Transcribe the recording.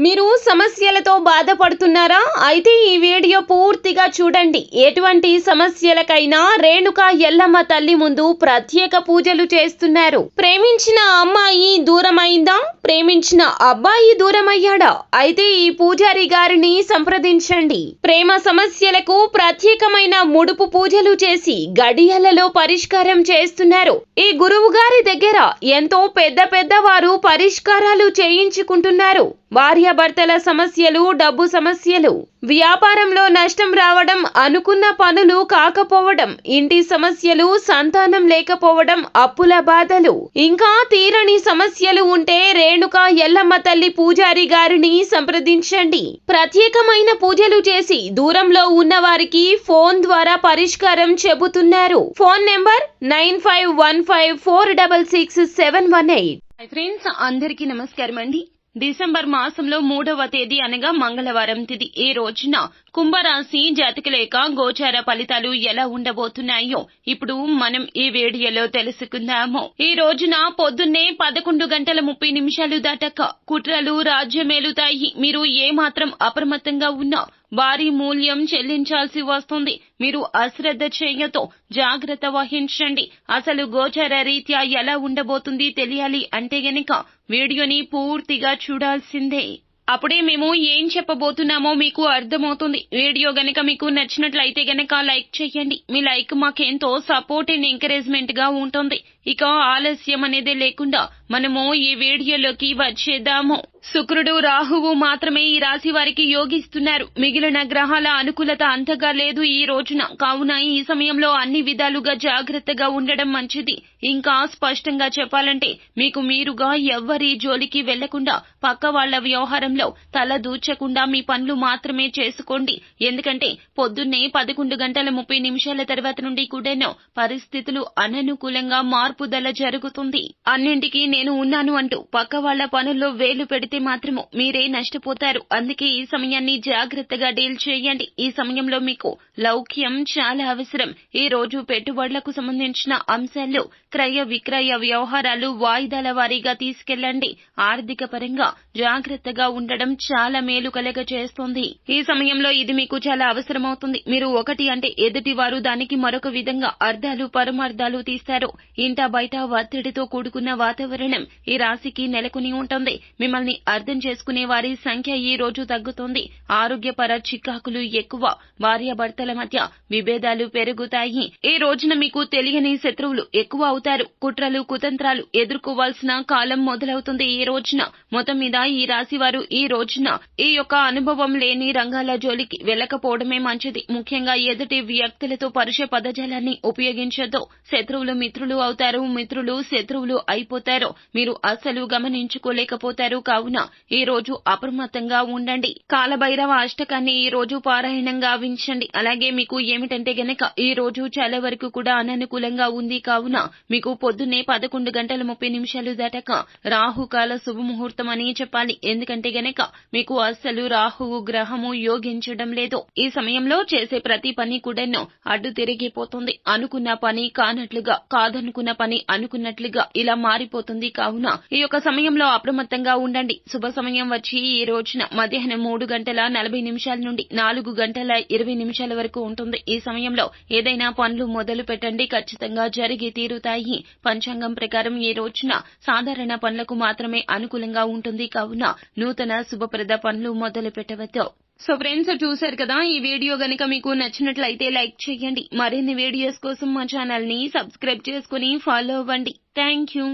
మీరు సమస్యలతో బాధపడుతున్నారా? అయితే ఈ వీడియో పూర్తిగా చూడండి. ఎటువంటి సమస్యలకైనా రేణుక ఎల్లమ్మ తల్లి ముందు ప్రత్యేక పూజలు చేస్తున్నారు. ప్రేమించిన అమ్మాయి దూరమైందా? ప్రేమించిన అబ్బాయి దూరమయ్యాడా? అయితే ఈ పూజారి గారిని సంప్రదించండి. ప్రేమ సమస్యలకు ప్రత్యేకమైన ముడుపు పూజలు చేసి గడియలలో పరిష్కారం చేస్తున్నారు. ఈ గురువు గారి దగ్గర ఎంతో పెద్ద వారు పరిష్కారాలు చేయించుకుంటున్నారు. భార్యాభర్తల సమస్యలు, డబ్బు సమస్యలు, వ్యాపారంలో నష్టం రావడం, అనుకున్న పనులు కాకపోవడం, ఇంటి సమస్యలు, సంతానం లేకపోవడం, అప్పుల బాధలు, ఇంకా తీరని సమస్యలు ఉంటే రేణుక ఎల్లమ్మ తల్లి పూజారి గారిని సంప్రదించండి. ప్రత్యేకమైన పూజలు చేసి దూరంలో ఉన్న వారికి ఫోన్ ద్వారా పరిష్కారం చెబుతున్నారు. Phone number 9515466718. ఫ్రెండ్స్, అందరికీ నమస్కారం అండి. డిసెంబర్ మాసంలో 3వ తేదీ అనగా మంగళవారం తిథి. ఈ రోజున కుంభరాశి జాతక లేక గోచార ఫలితాలు ఎలా ఉండబోతున్నాయో ఇప్పుడు మనం ఈ వీడియోలో తెలుసుకుందాము. ఈ రోజున పొద్దున్నే 11:30 దాటాక కుట్రలు రాజ్యమేలుతాయి. మీరు ఏమాత్రం అప్రమత్తంగా ఉన్నా భారీ మూల్యం చెల్లించాల్సి వస్తుంది. మీరు అశ్రద్ధ చేయతో జాగ్రత్త వహించండి. అసలు గోచార రీత్యా ఎలా ఉండబోతుంది తెలియాలి అంటే గనక వీడియోని పూర్తిగా చూడాల్సిందే. అప్పుడే మేము ఏం చెప్పబోతున్నామో మీకు అర్థమవుతుంది. వీడియో గనక మీకు నచ్చినట్లయితే గనక లైక్ చేయండి. మీ లైక్ మాకెంతో సపోర్ట్ అండ్ ఎంకరేజ్మెంట్ గా ఉంటుంది. ఇక ఆలస్యం అనేది లేకుండా మనము ఈ వీడియోలోకి వచ్చేద్దాము. శుక్రుడు, రాహువు మాత్రమే ఈ రాశి వారికి యోగిస్తున్నారు. మిగిలిన గ్రహాల అనుకూలత అంతగా లేదు ఈ రోజున. కావున ఈ సమయంలో అన్ని విధాలుగా జాగ్రత్తగా ఉండడం మంచిది. ఇంకా స్పష్టంగా చెప్పాలంటే మీకు మీరుగా ఎవ్వరి జోలికి వెళ్లకుండా, పక్క వాళ్ల వ్యవహారంలో తల దూర్చకుండా మీ పనులు మాత్రమే చేసుకోండి. ఎందుకంటే పొద్దున్నే 11:30 తర్వాత నుండి కూడాను పరిస్థితులు అననుకూలంగా మార్పుదల జరుగుతుంది. అన్నింటికీ నేను ఉన్నాను అంటూ పక్క వాళ్ల పనుల్లో వేలు పెడితే మాత్రము మీరే నష్టపోతారు. అందుకే ఈ సమయాన్ని జాగ్రత్తగా డీల్ చేయండి. ఈ సమయంలో మీకు లౌక్యం చాలా అవసరం. ఈ రోజు పెట్టుబడులకు సంబంధించిన అంశాల్లో క్రయ విక్రయ వ్యవహారాలు వాయిదాల వారీగా తీసుకెళ్లండి. ఆర్థిక పరంగా జాగ్రత్తగా ఉండడం చాలా మేలు కలగ చేస్తుంది. ఈ సమయంలో ఇది మీకు చాలా అవసరమవుతుంది. మీరు ఒకటి అంటే ఎదుటి వారు దానికి మరొక విధంగా అర్థాలు పరమార్థాలు తీస్తారు. ఇంట బయట ఒత్తిడితో కూడుకున్న వాతావరణం ఈ రాశికి నెలకొని ఉంటుంది. మిమ్మల్ని అర్థం చేసుకునే వారి సంఖ్య ఈ రోజు తగ్గుతుంది. ఆరోగ్యపర చికాకులు ఎక్కువ. భార్యాభర్తల మధ్య విభేదాలు పెరుగుతాయి. ఈ రోజున మీకు తెలియని శత్రువులు ఎక్కువ అవుతారు. కుట్రలు కుతంత్రాలు ఎదుర్కోవాల్సిన కాలం మొదలవుతుంది. ఈ రోజున మొత్తం మీద ఈ రాశి వారు ఈ రోజున ఈ యొక్క అనుభవం లేని రంగాల జోలికి వెళ్లకపోవడమే మంచిది. ముఖ్యంగా ఎదుటి వ్యక్తులతో పరుష పదజాలాన్ని ఉపయోగించొద్దు. శత్రువులు మిత్రులు అవుతారు, మిత్రులు శత్రువులు అయిపోతారు. మీరు అస్సలు గమనించుకోలేకపోతారు. కావున ఈ రోజు అప్రమత్తంగా ఉండండి. కాలభైరవ అష్టకాన్ని ఈ రోజు పారాయణం గావించండి. అలాగే మీకు ఏమిటంటే గనక ఈ రోజు చాలా వరకు కూడా అననుకూలంగా ఉంది. కావున మీకు పొద్దున్నే 11:30 దాటాక రాహుకాల శుభముహూర్తం అని చెప్పాలి. ఎందుకంటే గనక మీకు అస్సలు రాహువు గ్రహము యోగించడం లేదు. ఈ సమయంలో చేసే ప్రతి పని కూడాను అడ్డు తిరిగిపోతుంది. అనుకున్న పని కానట్లుగా, కాదనుకున్న పని అనుకున్నట్లుగా ఇలా మారిపోతుంది. కావున ఈ యొక్క సమయంలో అప్రమత్తంగా ఉండండి. శుభ సమయం వచ్చి ఈ రోజున మధ్యాహ్నం 3:40 నుండి 4:20 వరకు ఉంటుంది. ఈ సమయంలో ఏదైనా పనులు మొదలు పెట్టండి. ఖచ్చితంగా జరిగి తీరుతాయి. పంచాంగం ప్రకారం ఈ రోజున సాధారణ పనులకు మాత్రమే అనుకూలంగా ఉంటుంది. కావున నూతన శుభప్రద పనులు మొదలు పెట్టవద్దు. సో ఫ్రెండ్స్, చూశారు కదా, ఈ వీడియో గనక మీకు నచ్చినట్లయితే లైక్ చేయండి. మరిన్ని వీడియోస్ కోసం మా ఛానల్ ని సబ్స్క్రైబ్ చేసుకుని ఫాలో అవ్వండి. Thank you.